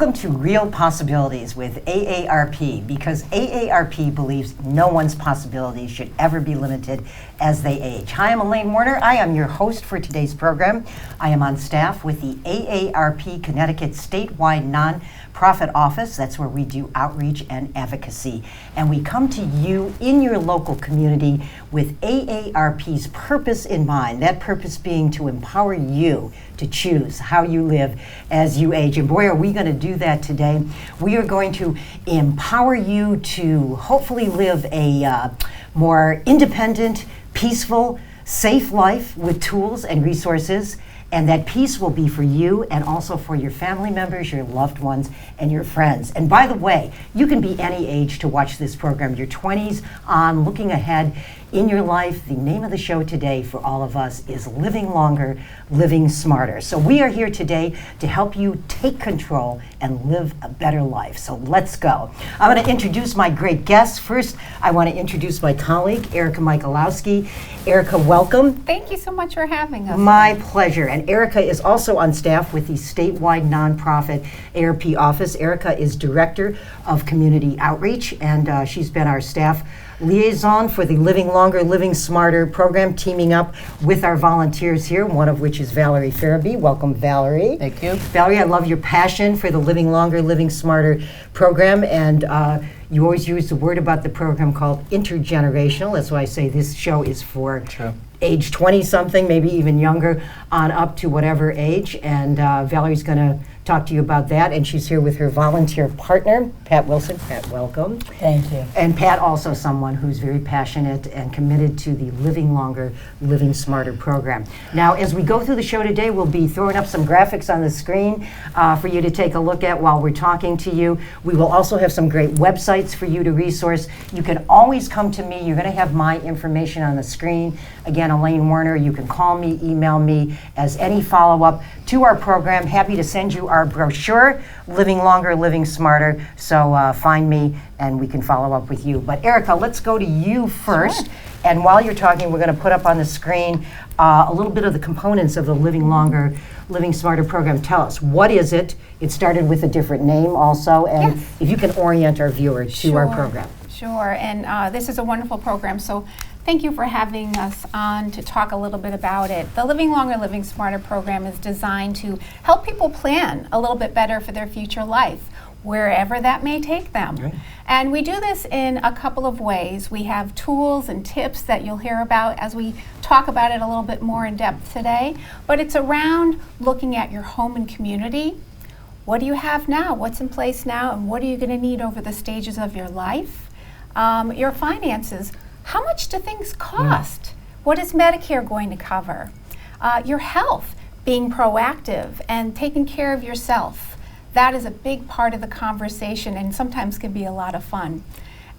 Welcome to Real Possibilities with AARP, because AARP believes no one's possibilities should ever be limited as they age. Hi, I'm Elaine Warner. I am your host for today's program. I am on staff with the AARP Connecticut statewide non-profit office. That's where we do outreach and advocacy. And we come to you in your local community with AARP's purpose in mind, that purpose being to empower you to choose how you live as you age. And boy, are we going to do that today. We are going to empower you to hopefully live a more independent, peaceful, safe life with tools and resources. And that peace will be for you and also for your family members, your loved ones, and your friends. And by the way, you can be any age to watch this program, your 20s on, looking ahead in your life. The name of the show today for all of us is Living Longer, Living Smarter. So we are here today to help you take control and live a better life. So let's go. I'm going to introduce my great guests. First, I want to introduce my colleague, Erica Michalowski. Erica, welcome. Thank you so much for having us. My pleasure. And Erica is also on staff with the statewide nonprofit AARP office. Erica is Director of Community Outreach, and she's been our staff liaison for the Living Longer, Living Smarter program, teaming up with our volunteers here, one of which is Valerie Farabee. Welcome, Valerie. Thank you. Valerie, I love your passion for the Living Longer, Living Smarter program, and you always use the word about the program called intergenerational. That's why I say this show is for age 20-something, maybe even younger, on up to whatever age. And Valerie's going to talk to you about that. And she's here with her volunteer partner, Pat Wilson. Pat, welcome. Thank you. And Pat, also someone who's very passionate and committed to the Living Longer, Living Smarter program. Now, as we go through the show today, we'll be throwing up some graphics on the screen for you to take a look at while we're talking to you. We will also have some great websites for you to resource. You can always come to me. You're going to have my information on the screen. Again, Elaine Warner. You can call me, email me as any follow-up to our program. Happy to send you our brochure, Living Longer, Living Smarter. So find me and we can follow up with you. But Erica, let's go to you first. Sure. And while you're talking, we're going to put up on the screen a little bit of the components of the Living Longer, Living Smarter program. Tell us, what is it? It started with a different name also. And yes, if you can orient our viewers to our program. Sure, and this is a wonderful program. So thank you for having us on to talk a little bit about it. The Living Longer, Living Smarter program is designed to help people plan a little bit better for their future life, wherever that may take them. Right. And we do this in a couple of ways. We have tools and tips that you'll hear about as we talk about it a little bit more in depth today. But it's around looking at your home and community. What do you have now? What's in place now? And what are you going to need over the stages of your life? Your finances. How much do things cost? What is Medicare going to cover? Your health, being proactive and taking care of yourself. That is a big part of the conversation and sometimes can be a lot of fun.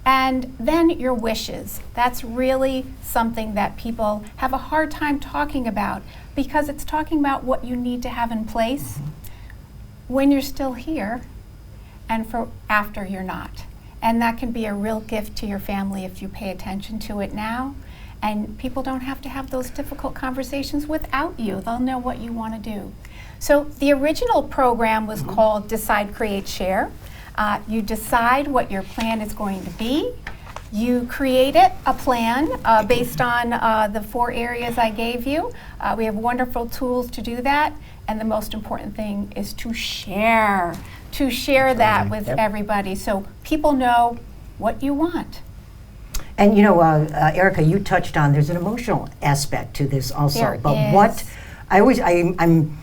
And then your wishes. That's really something that people have a hard time talking about because it's talking about what you need to have in place when you're still here and for after you're not. And that can be a real gift to your family if you pay attention to it now. And people don't have to have those difficult conversations without you. They'll know what you want to do. So the original program was called Decide, Create, Share. You decide what your plan is going to be. You created a plan based on the 4 areas I gave you. We have wonderful tools to do that. And the most important thing is to share that with everybody so people know what you want. And you know, Erica, you touched on there's an emotional aspect to this also. I'm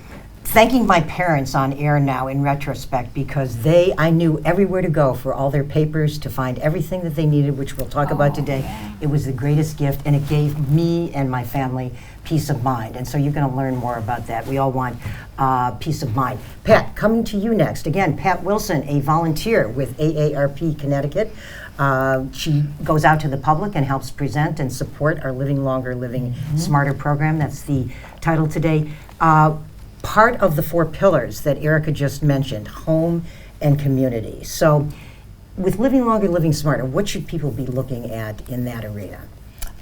thanking my parents on air now in retrospect because I knew everywhere to go for all their papers to find everything that they needed, which we'll talk about today. Yeah. It was the greatest gift, and it gave me and my family peace of mind. And so you're going to learn more about that. We all want peace of mind. Pat, coming to you next. Again, Pat Wilson, a volunteer with AARP Connecticut. She goes out to the public and helps present and support our Living Longer, Living Smarter program. That's the title today. Part of the 4 pillars that Erica just mentioned, home and community. So with Living Longer, Living Smarter, what should people be looking at in that arena?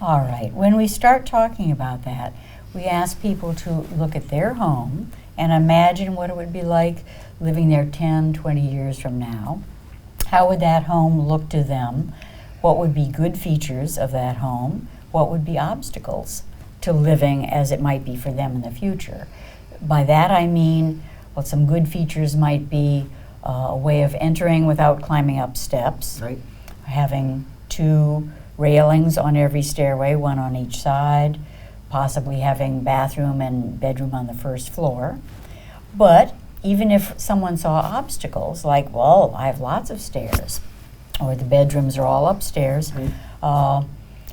All right. When we start talking about that, we ask people to look at their home and imagine what it would be like living there 10, 20 years from now. How would that home look to them? What would be good features of that home? What would be obstacles to living as it might be for them in the future? By that I mean, well, some good features might be a way of entering without climbing up steps, Right. having 2 railings on every stairway, 1 on each side, possibly having bathroom and bedroom on the first floor. But even if someone saw obstacles, like, well, I have lots of stairs, or the bedrooms are all upstairs,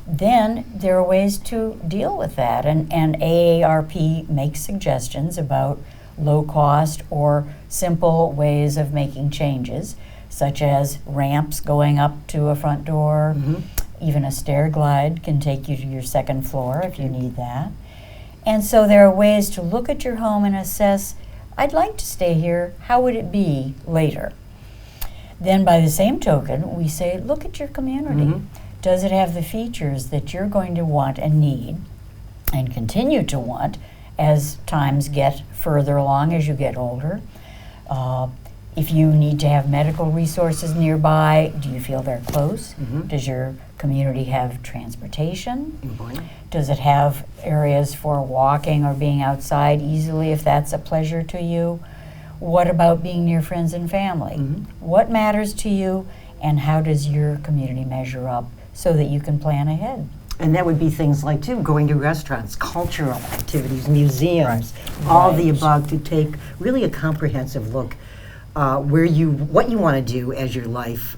then there are ways to deal with that. And AARP makes suggestions about low cost or simple ways of making changes, such as ramps going up to a front door. Even a stair glide can take you to your second floor if you need that. And so there are ways to look at your home and assess, I'd like to stay here, how would it be later? Then by the same token, we say, look at your community. Does it have the features that you're going to want and need and continue to want as times get further along as you get older? If you need to have medical resources nearby, do you feel they're close? Does your community have transportation? Does it have areas for walking or being outside easily if that's a pleasure to you? What about being near friends and family? What matters to you, and how does your community measure up so that you can plan ahead? And that would be things like, too, going to restaurants, cultural activities, museums, all the above, to take really a comprehensive look what you want to do as your life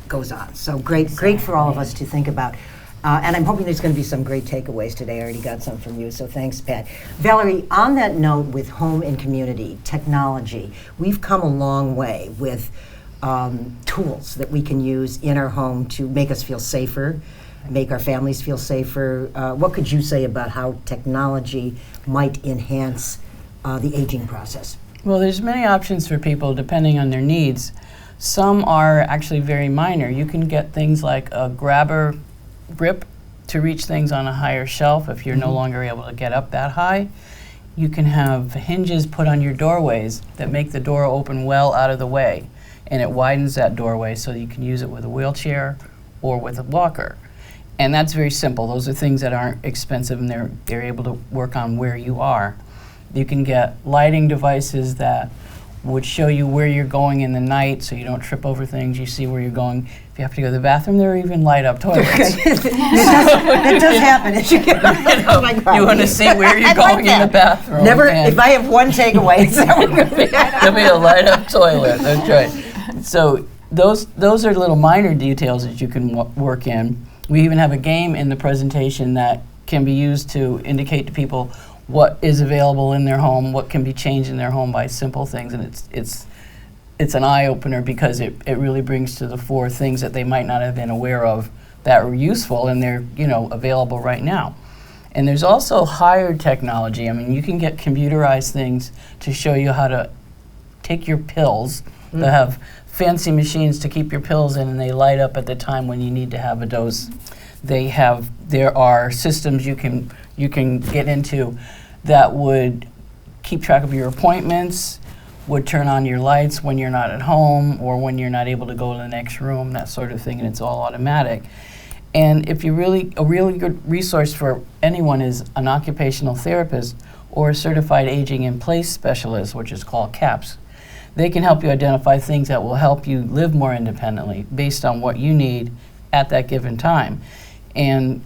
goes on. So great for all of us to think about. And I'm hoping there's going to be some great takeaways today. I already got some from you, so thanks, Pat. Valerie, on that note with home and community, technology, we've come a long way with tools that we can use in our home to make us feel safer, make our families feel safer. What could you say about how technology might enhance the aging process? Well, there's many options for people depending on their needs. Some are actually very minor. You can get things like a grabber grip to reach things on a higher shelf if you're no longer able to get up that high. You can have hinges put on your doorways that make the door open well out of the way, and it widens that doorway so you can use it with a wheelchair or with a walker. And that's very simple. Those are things that aren't expensive, and they're able to work on where you are. You can get lighting devices that would show you where you're going in the night so you don't trip over things. You see where you're going. If you have to go to the bathroom, there are even light-up toilets. That does happen. Oh my God. You want to see where you're going in the bathroom. Never, if I have one takeaway, it's that we're going to be. There'll be a light-up toilet, that's right. So those are little minor details that you can work in. We even have a game in the presentation that can be used to indicate to people what is available in their home, what can be changed in their home by simple things, and it's an eye-opener because it really brings to the fore things that they might not have been aware of that were useful, and they're available right now. And there's also hired technology. I mean, you can get computerized things to show you how to take your pills. They have fancy machines to keep your pills in, and they light up at the time when you need to have a dose. There are systems you can get into that would keep track of your appointments, would turn on your lights when you're not at home or when you're not able to go to the next room, that sort of thing, and it's all automatic. And if a really good resource for anyone is an occupational therapist or a certified aging in place specialist, which is called CAPS. They can help you identify things that will help you live more independently based on what you need at that given time. And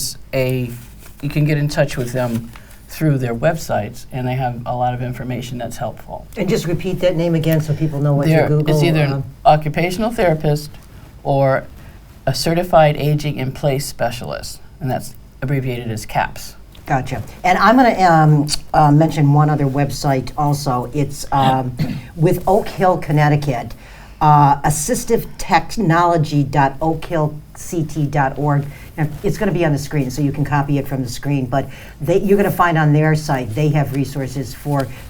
you can get in touch with them through their websites, and they have a lot of information that's helpful. And just repeat that name again so people know what to Google. It's either an occupational therapist or a certified aging in place specialist, and that's abbreviated as CAPS. Gotcha. And I'm going to mention one other website also. It's with Oak Hill, Connecticut, assistivetechnology.oakhillct.org. Now, it's going to be on the screen, so you can copy it from the screen, but you're going to find on their site, they have resources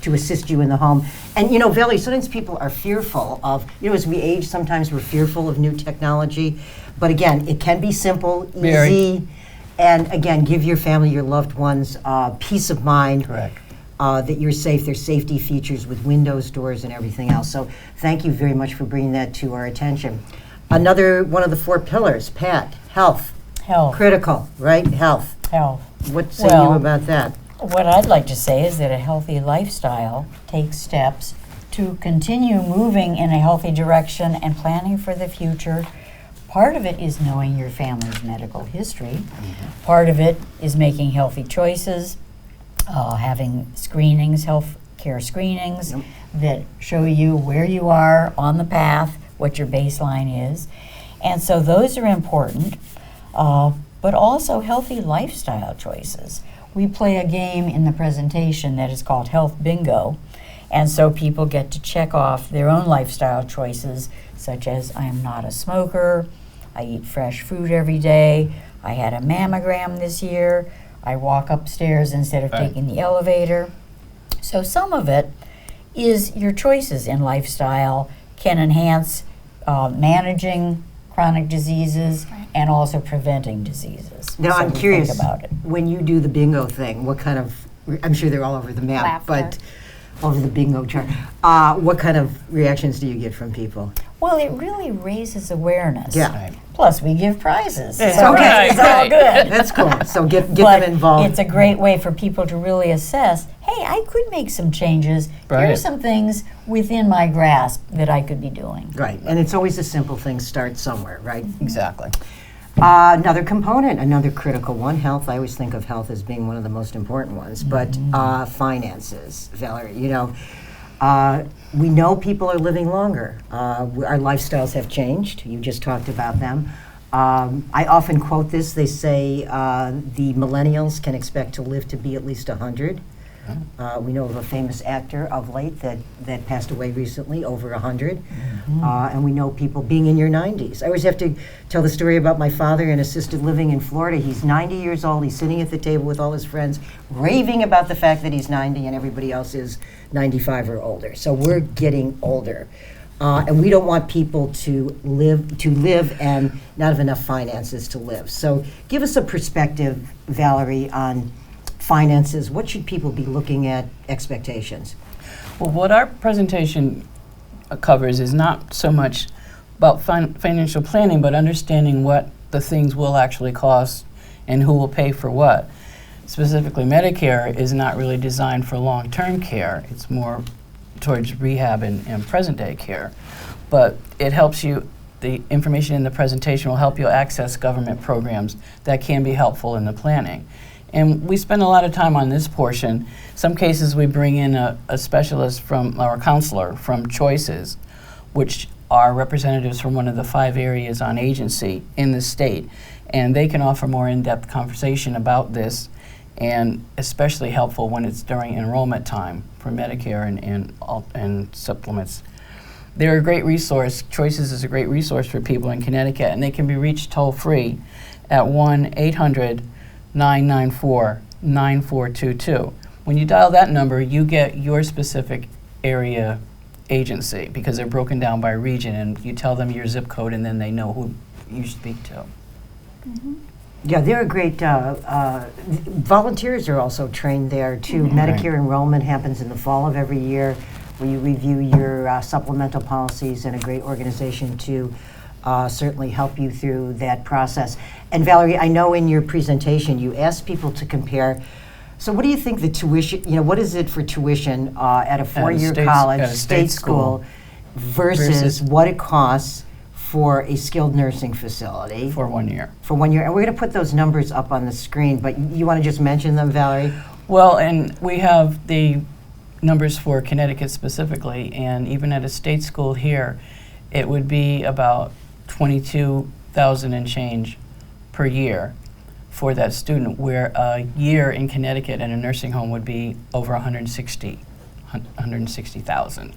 to assist you in the home. And, Valerie, sometimes people are fearful of, as we age, sometimes we're fearful of new technology. But again, it can be simple, easy, and again, give your family, your loved ones, peace of mind. Correct. that you're safe. There's safety features with windows, doors, and everything else. So thank you very much for bringing that to our attention. Another one of the 4 pillars, Pat, health. Health. Critical, right? Health. Health. What say you Well, about that? What I'd like to say is that a healthy lifestyle takes steps to continue moving in a healthy direction and planning for the future. Part of it is knowing your family's medical history. Part of it is making healthy choices, having screenings, health care screenings that show you where you are on the path, what your baseline is. And so those are important, but also healthy lifestyle choices. We play a game in the presentation that is called Health Bingo. And so people get to check off their own lifestyle choices, such as I am not a smoker, I eat fresh food every day, I had a mammogram this year, I walk upstairs instead of taking the elevator. So some of it is your choices in lifestyle can enhance managing chronic diseases and also preventing diseases. Now, So I'm we curious, think about it. when you do the bingo thing, what kind of, I'm sure they're all over the map, Laughter. but over the bingo chart, what kind of reactions do you get from people? Well, it really raises awareness. Yeah. Right. Plus, we give prizes. Yeah, So right, it's all right. good. That's cool. So get But them involved. it's a great way for people to really assess, hey, I could make some changes. Here are Right. some things within my grasp that I could be doing. Right, and it's always a simple thing, start somewhere, right? Exactly. Another component, another critical one, health. I always think of health as being one of the most important ones, but finances, Valerie, we know people are living longer. Our lifestyles have changed. You just talked about them. I often quote this. They say the millennials can expect to live to be at least 100. We know of a famous actor of late that passed away recently, over 100. And we know people being in your 90s. I always have to tell the story about my father in assisted living in Florida. He's 90 years old. He's sitting at the table with all his friends, raving about the fact that he's 90 and everybody else is 95 or older. So we're getting older. And we don't want people to live and not have enough finances to live. So give us a perspective, Valerie, on finances. What should people be looking at, expectations? Well, what our presentation covers is not so much about financial planning, but understanding what the things will actually cost and who will pay for what. Specifically, Medicare is not really designed for long-term care. It's more towards rehab and present-day care. But it helps you, the information in the presentation will help you access government programs that can be helpful in the planning. And we spend a lot of time on this portion. Some cases we bring in a specialist from, or a counselor from Choices, which are representatives from one of the 5 areas on agency in the state. And they can offer more in-depth conversation about this, and especially helpful when it's during enrollment time for Medicare and supplements. They're a great resource. Choices is a great resource for people in Connecticut, and they can be reached toll-free at 1-800-994-9422. When you dial that number, you get your specific area agency because they're broken down by region, and you tell them your zip code, and then they know who you speak to. Yeah, they're a great, volunteers are also trained there too. Medicare enrollment happens in the fall of every year where you review your supplemental policies, and a great organization to certainly help you through that process. And Valerie, I know in your presentation you asked people to compare. So what do you think the tuition, what is it for tuition at a 4-year college, at a state school, versus what it costs for a skilled nursing facility? For 1 year. For 1 year. And we're going to put those numbers up on the screen, but you want to just mention them, Valerie? Well, and we have the numbers for Connecticut specifically, and even at a state school here, it would be about $22,000 and change per year for that student, where a year in Connecticut in a nursing home would be over $160,000.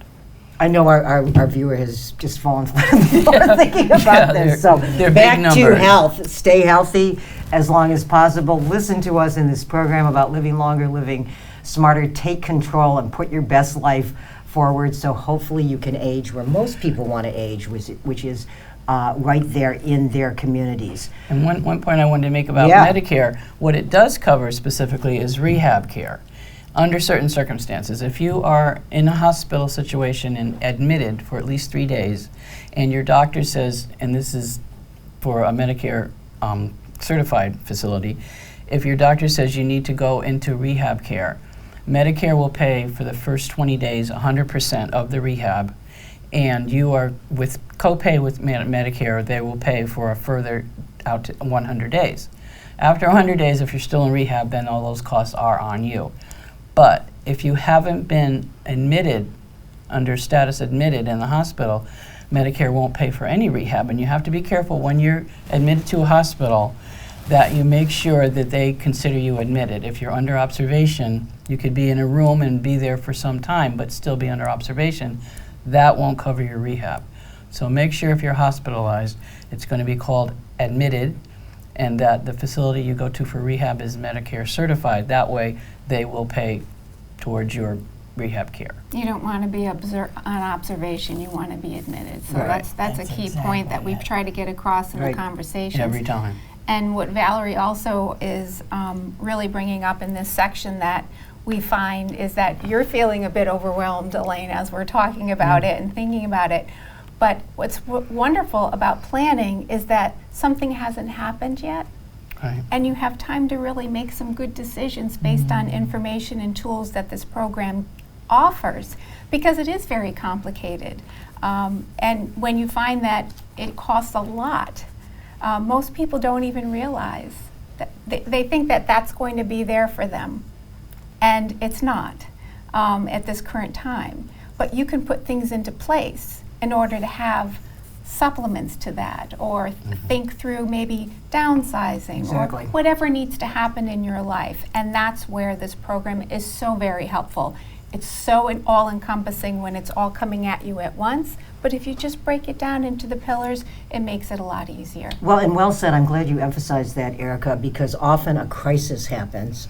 I know our viewer has just fallen flat on the floor thinking about this. So they're back big to numbers. health. Stay healthy as long as possible. Listen to us in this program about living longer, living smarter. Take control and put your best life forward, so hopefully you can age where most people want to age, which is right there in their communities. And one point I wanted to make about Medicare, what it does cover specifically is rehab care. under certain circumstances. If you are in a hospital situation and admitted for at least 3 days, and your doctor says, and this is for a Medicare certified facility, if your doctor says you need to go into rehab care, Medicare will pay for the first 20 days 100% of the rehab, and you are with copay with Medicare, they will pay for a further out to 100 days. After 100 days, if you're still in rehab, then all those costs are on you. But if you haven't been admitted, under status admitted in the hospital, Medicare won't pay for any rehab, and you have to be careful when you're admitted to a hospital that you make sure that they consider you admitted. If you're under observation, you could be in a room and be there for some time but still be under observation. That won't cover your rehab. So make sure if you're hospitalized, it's going to be called admitted, and that the facility you go to for rehab is Medicare certified. That way they will pay towards your rehab care. You don't want to be on observation, you want to be admitted. So Right. that's a key exactly point that we've it. tried to get across in Right. the conversation. Every time. And what Valerie also is really bringing up in this section that we find is that you're feeling a bit overwhelmed, Elaine, as we're talking about it and thinking about it. But what's wonderful about planning is that something hasn't happened yet, Right. and you have time to really make some good decisions based on information and tools that this program offers, because it is very complicated. And when you find that it costs a lot, most people don't even realize that they think that that's going to be there for them, and it's not at this current time. But you can put things into place in order to have supplements to that, or think through maybe downsizing Exactly. or whatever needs to happen in your life. And that's where this program is so very helpful. It's so all-encompassing when it's all coming at you at once, but if you just break it down into the pillars, it makes it a lot easier. Well, and well said. I'm glad you emphasized that, Erica, because often a crisis happens,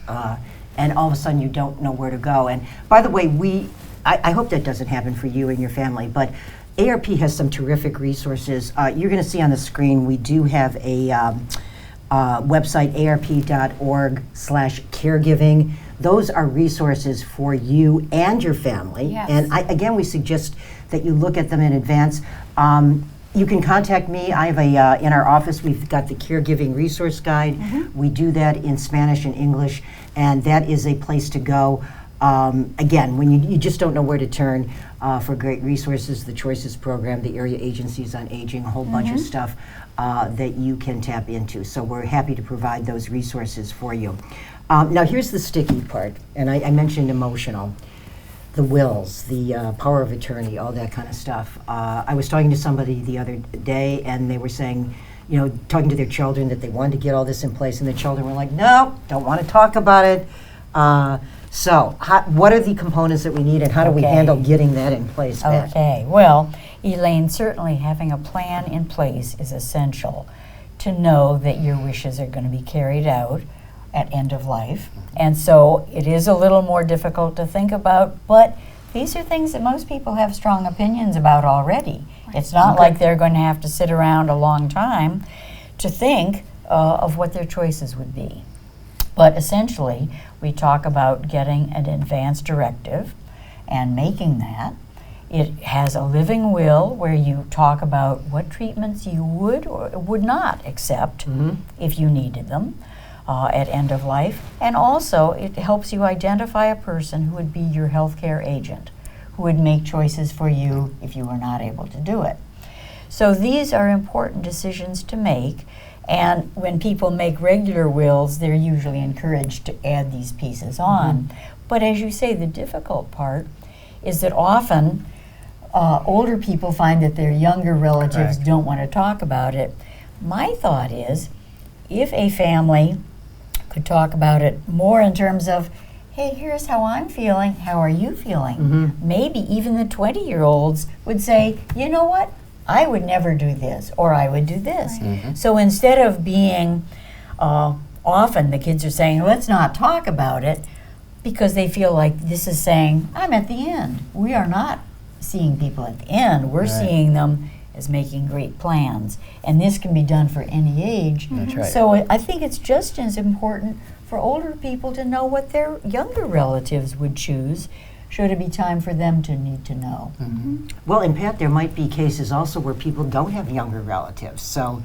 and all of a sudden you don't know where to go. And by the way, I hope that doesn't happen for you and your family, but AARP has some terrific resources. You're going to see on the screen, we do have a website, aarp.org/caregiving. Those are resources for you and your family. Yes. And again, we suggest that you look at them in advance. You can contact me. I have in our office, we've got the Caregiving Resource Guide. We do that in Spanish and English, and that is a place to go. Again, when you just don't know where to turn for great resources, the Choices Program, the Area Agencies on Aging, a whole bunch of stuff that you can tap into. So we're happy to provide those resources for you. Now here's the sticky part, and I mentioned emotional. The wills, the power of attorney, all that kind of stuff. I was talking to somebody the other day, and they were saying, talking to their children that they wanted to get all this in place, and the children were like, no, don't want to talk about it. So what are the components that we need, and how do we Okay. handle getting that in place, Beth? Okay, well, Elaine, certainly having a plan in place is essential to know that your wishes are going to be carried out at end of life. And so it is a little more difficult to think about, but these are things that most people have strong opinions about already. It's not like they're going to have to sit around a long time to think of what their choices would be. But essentially, we talk about getting an advance directive and making that. It has a living will where you talk about what treatments you would or would not accept if you needed them at end of life. And also, it helps you identify a person who would be your healthcare agent, who would make choices for you if you were not able to do it. So these are important decisions to make. And when people make regular wills, they're usually encouraged to add these pieces on. But as you say, the difficult part is that often older people find that their younger relatives Correct. don't want to talk about it. My thought is, if a family could talk about it more in terms of, hey, here's how I'm feeling, how are you feeling? Maybe even the 20-year-olds would say, you know what? I would never do this, or I would do this. So instead of being, often the kids are saying, let's not talk about it, because they feel like this is saying, I'm at the end. We are not seeing people at the end. We're seeing them as making great plans. And this can be done for any age. That's right. So I think it's just as important for older people to know what their younger relatives would choose should it be time for them to need to know. Well, and Pat, there might be cases also where people don't have younger relatives. So,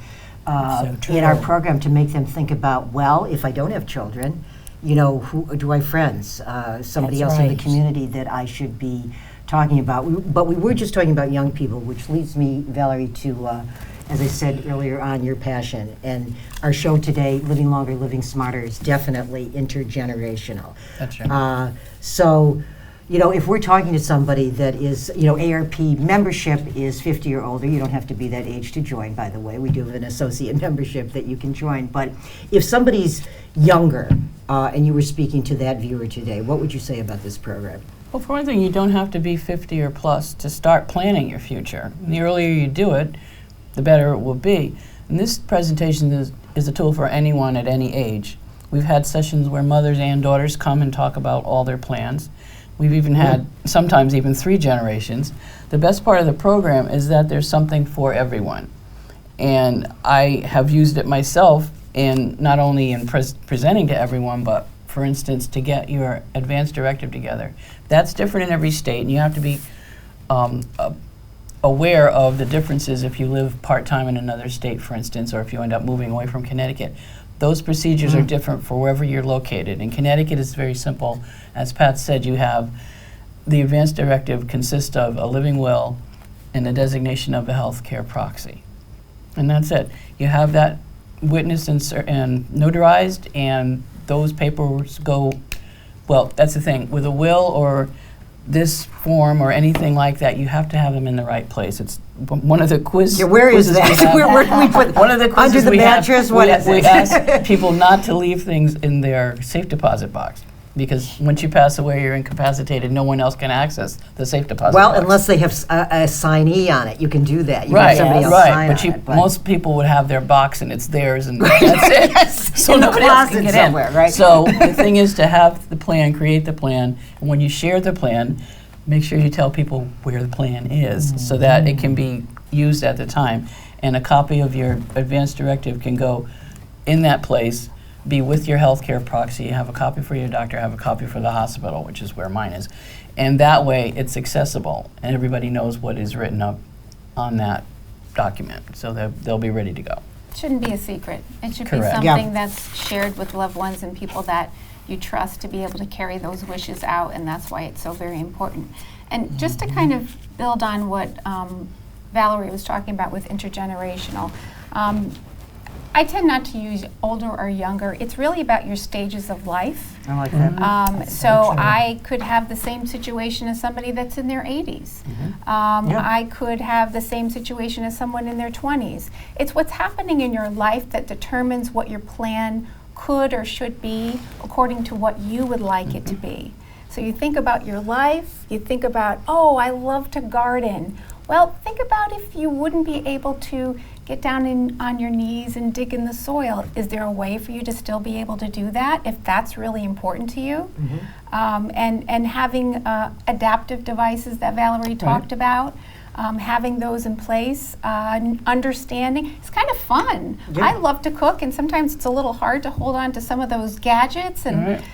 true. in our program, to make them think about, well, if I don't have children, you know, who do I have friends? Somebody That's else in the right. community that I should be talking about. But we were just talking about young people, which leads me, Valerie, to, as I said earlier on, your passion. And our show today, Living Longer, Living Smarter, is definitely intergenerational. That's right. So, you know, if we're talking to somebody that is, you know, AARP membership is 50 or older. You don't have to be that age to join, by the way. We do have an associate membership that you can join. But if somebody's younger, and you were speaking to that viewer today, what would you say about this program? Well, for one thing, you don't have to be 50 or plus to start planning your future. The earlier you do it, the better it will be. And this presentation is a tool for anyone at any age. We've had sessions where mothers and daughters come and talk about all their plans. We've even had sometimes even 3 generations. The best part of the program is that there's something for everyone. And I have used it myself in not only in presenting to everyone, but for instance, to get your advance directive together. That's different in every state, and you have to be aware of the differences if you live part-time in another state, for instance, or if you end up moving away from Connecticut. Those procedures are different for wherever you're located. In Connecticut, it's very simple. As Pat said, you have the advance directive consists of a living will and the designation of a health care proxy. And that's it. You have that witnessed and notarized, and those papers go, well, that's the thing. With a will or this form or anything like that, you have to have them in the right place. It's one of the quizzes. Yeah, where is quizzes we that? have- Where do we put One of the quizzes under the we have, mattress? What is we it? ask people not to leave things in their safe deposit box, because once you pass away, you're incapacitated. No one else can access the safe deposit Well, box. unless they have a signee on it, you can do that. You Right, have somebody else right. sign But on it. most people would have their box and it's theirs, and that's it. Yes, So in the nobody else can closet get in. somewhere, right? So the thing is to have the plan, create the plan, and when you share the plan, make sure you tell people where the plan is so that it can be used at the time. And a copy of your advance directive can go in that place, be with your healthcare proxy, have a copy for your doctor, have a copy for the hospital, which is where mine is. And that way it's accessible and everybody knows what is written up on that document, so they'll be ready to go. Shouldn't be a secret. It should Correct. be Yeah. something that's shared with loved ones and people that you trust to be able to carry those wishes out, and that's why it's so very important. And just to kind of build on what Valerie was talking about with intergenerational, I tend not to use older or younger. It's really about your stages of life. I like that. So true. I could have the same situation as somebody that's in their 80s. Yeah. I could have the same situation as someone in their 20s. It's what's happening in your life that determines what your plan could or should be according to what you would like it to be. So you think about your life, you think about, oh, I love to garden. Well, think about if you wouldn't be able to get down on your knees and dig in the soil. Is there a way for you to still be able to do that if that's really important to you? And having adaptive devices that Valerie talked about, having those in place, understanding, it's kind of fun. Yeah. I love to cook, and sometimes it's a little hard to hold on to some of those gadgets, and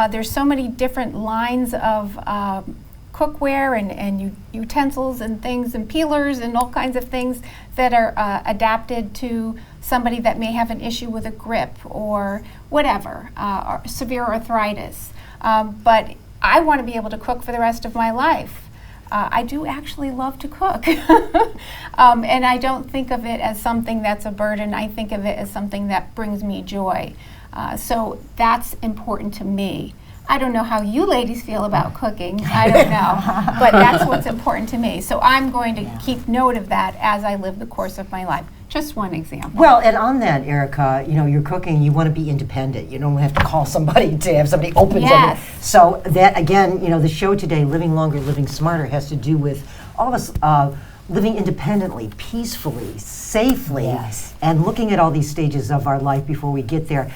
there's so many different lines of cookware and utensils and things and peelers and all kinds of things that are adapted to somebody that may have an issue with a grip or whatever, or severe arthritis. But I want to be able to cook for the rest of my life. I do actually love to cook. And I don't think of it as something that's a burden. I think of it as something that brings me joy. So that's important to me. I don't know how you ladies feel about cooking. I don't know. But that's what's important to me. So I'm going to keep note of that as I live the course of my life. Just one example. Well, and on that, Erica, you know, you're cooking, you want to be independent. You don't have to call somebody to have somebody open Yes. something. So that, again, you know, the show today, Living Longer, Living Smarter, has to do with all of us living independently, peacefully, safely, Yes. and looking at all these stages of our life before we get there.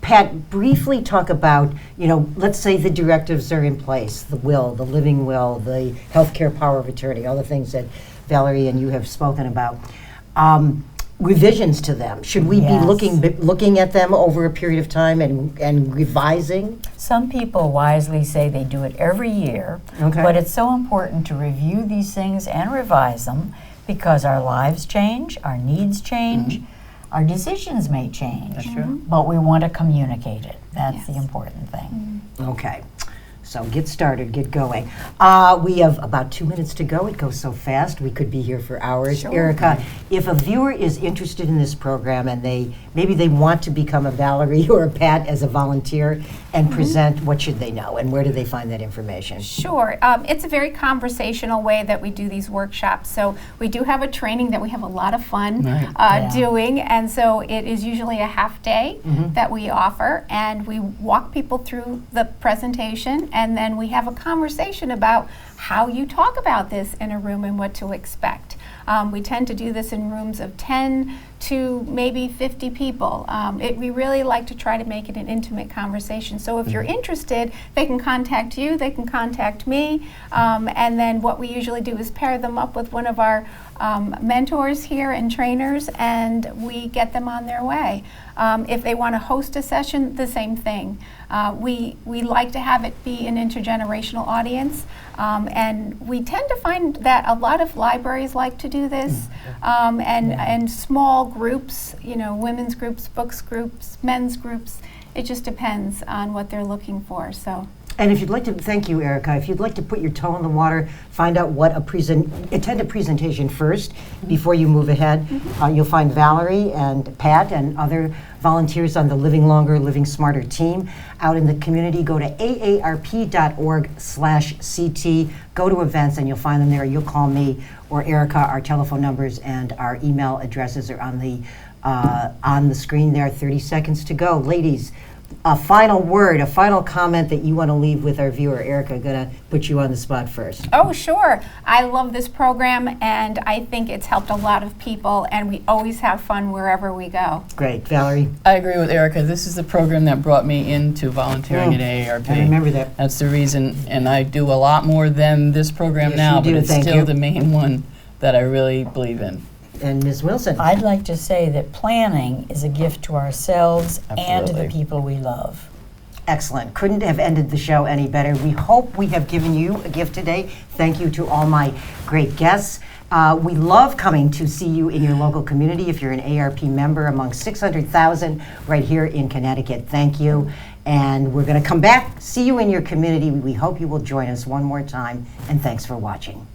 Pat, briefly talk about, you know, let's say the directives are in place, the will, the living will, the healthcare power of attorney, all the things that Valerie and you have spoken about. revisions to them? Should we be Yes. looking at them over a period of time and revising? Some people wisely say they do it every year, Okay. but it's so important to review these things and revise them because our lives change, our needs change, our decisions may change. That's true. But we want to communicate it. That's the Yes. important thing. Okay. So get started, get going. We have about 2 minutes to go. It goes so fast. We could be here for hours. Sure. Erica, if a viewer is interested in this program and maybe they want to become a Valerie or a Pat as a volunteer and present, what should they know and where do they find that information? Sure. It's a very conversational way that we do these workshops. So we do have a training that we have a lot of fun Right. Yeah. doing, and so it is usually a half day that we offer, and we walk people through the presentation, and then we have a conversation about how you talk about this in a room and what to expect. We tend to do this in rooms of 10 to maybe 50 people. We really like to try to make it an intimate conversation. So if you're interested, they can contact you, they can contact me, and then what we usually do is pair them up with one of our mentors here and trainers, and we get them on their way. If they want to host a session, the same thing. We like to have it be an intergenerational audience, and we tend to find that a lot of libraries like to do this, and small groups, women's groups, books groups, men's groups. It just depends on what they're looking for. So. And if you'd like to, thank you, Erica. If you'd like to put your toe in the water, find out what attend a presentation first before you move ahead. You'll find Valerie and Pat and other volunteers on the Living Longer, Living Smarter team out in the community. Go to aarp.org/CT. Go to events and you'll find them there. You'll call me or Erica. Our telephone numbers and our email addresses are on the screen there. 30 seconds to go. Ladies, a final word, a final comment that you want to leave with our viewer. Erica, I'm going to put you on the spot first. Oh, sure. I love this program, and I think it's helped a lot of people, and we always have fun wherever we go. Great. Valerie? I agree with Erica. This is the program that brought me into volunteering at AARP. I remember that. That's the reason, and I do a lot more than this program Yes, now, you do. but it's Thank still you. the main one that I really believe in. And Ms. Wilson? I'd like to say that planning is a gift to ourselves and to the Absolutely. people we love. Excellent. Couldn't have ended the show any better. We hope we have given you a gift today. Thank you to all my great guests. We love coming to see you in your local community if you're an AARP member among 600,000 right here in Connecticut. Thank you. And we're going to come back, see you in your community. We hope you will join us one more time. And thanks for watching.